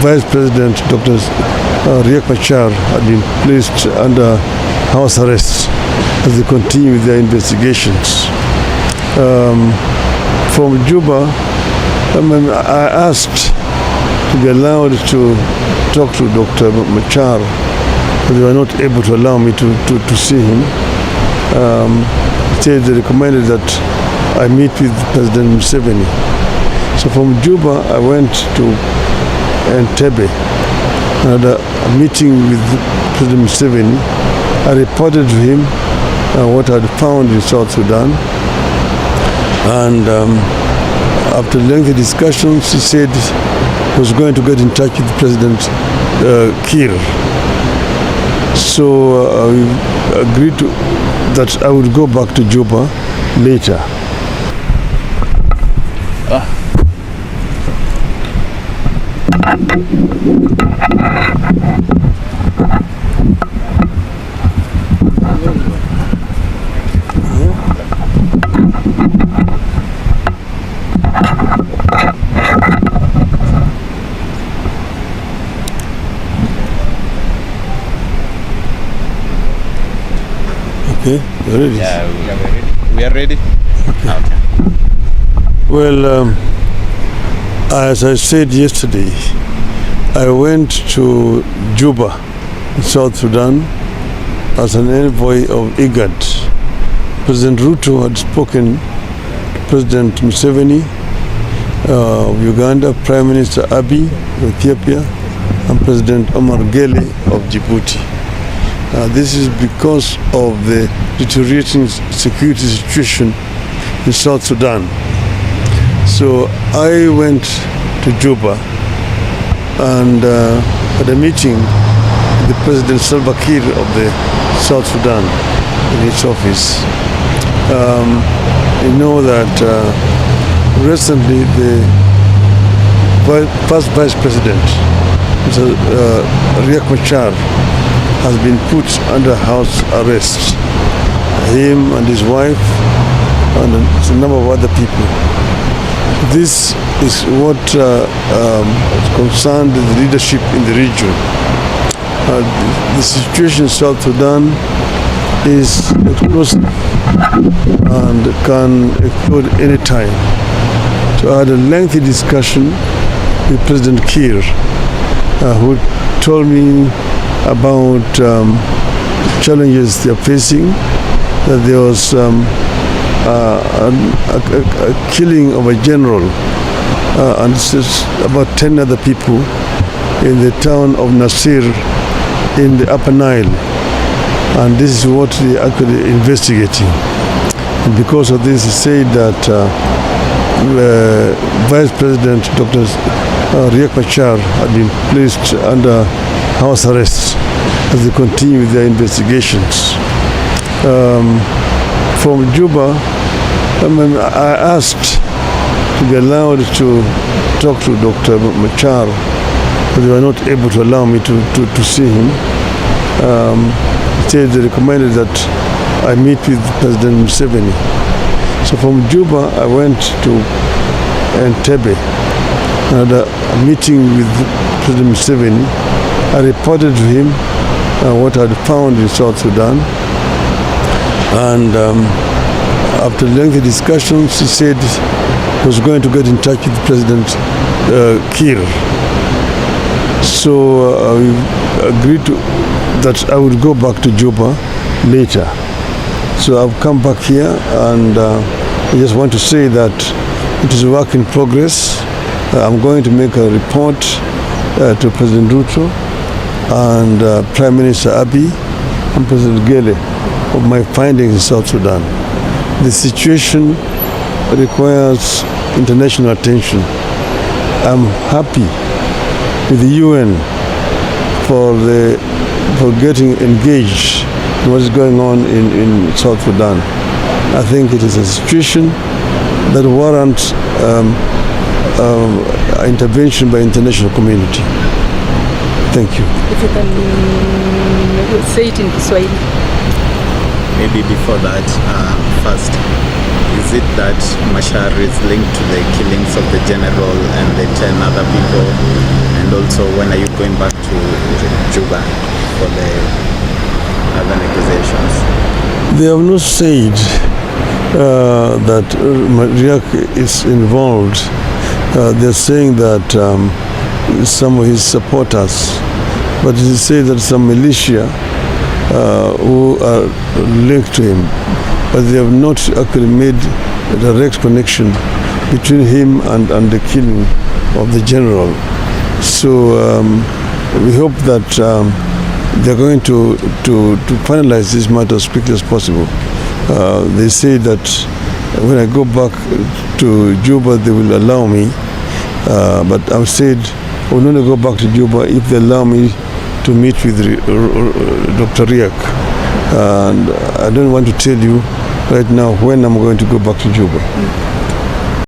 Vice President Dr. Riek Machar had been placed under house arrest as they continue with their investigations. From Juba, I asked to be allowed to talk to Dr. Machar, but they were not able to allow me to see him. They recommended that I meet with President Museveni. So from Juba, I went to Entebbe and had a meeting with President Museveni. I reported to him what I had found in South Sudan. And after lengthy discussions, he said he was going to get in touch with President Kiir. So we agreed that I would go back to Juba later. Okay, we're ready. Yeah, we are ready. Okay. Well, as I said yesterday, I went to Juba, South Sudan, as an envoy of IGAD. President Ruto had spoken to President Museveni of Uganda, Prime Minister Abiy of Ethiopia, and President Omar Gele of Djibouti. This is because of the deteriorating security situation in South Sudan. So I went to Juba and had a meeting with the President Salva Kiir of the South Sudan in his office. You know that recently the first Vice President, Mr. Riek Machar, has been put under house arrest. Him and his wife and a number of other people. This is what concerned the leadership in the region. The situation in South Sudan is explosive and can explode any time. So I had a lengthy discussion with President Kiir, who told me about challenges they are facing, that there was a killing of a general and about 10 other people in the town of Nasir in the Upper Nile. And this is what they are actually investigating. And because of this, he said that Vice President Dr. Riek Machar had been placed under house arrest as they continue with their investigations. From Juba, I asked to be allowed to talk to Dr. Machar, but they were not able to allow me to see him. They recommended that I meet with President Museveni. So from Juba, I went to Entebbe and had a meeting with President Museveni. I reported to him what I had found in South Sudan. And after lengthy discussions, he said he was going to get in touch with President Kiir. So we agreed that I would go back to Juba later. So I've come back here, and I just want to say that it is a work in progress. I'm going to make a report to President Ruto and Prime Minister Abiy and President Gele of my findings in South Sudan. The situation requires international attention. I'm happy with the UN for getting engaged in what is going on in South Sudan. I think it is a situation that warrants intervention by international community. Thank you. If you can say it in Kiswahili. Maybe before that, first, is it that Machar is linked to the killings of the general and the 10 other people? And And also, when are you going back to Juba for the other negotiations? They have not said that Riek is involved. They're saying that some of his supporters, but he said that some militia who are linked to him, but they have not actually made a direct connection between him and the killing of the general. So we hope that they're going to finalize this matter as quickly as possible. They say that when I go back to Juba, they will allow me. But I've said I will only go back to Juba if they allow me to meet with Dr. Riek. And I don't want to tell you right now when I'm going to go back to Juba.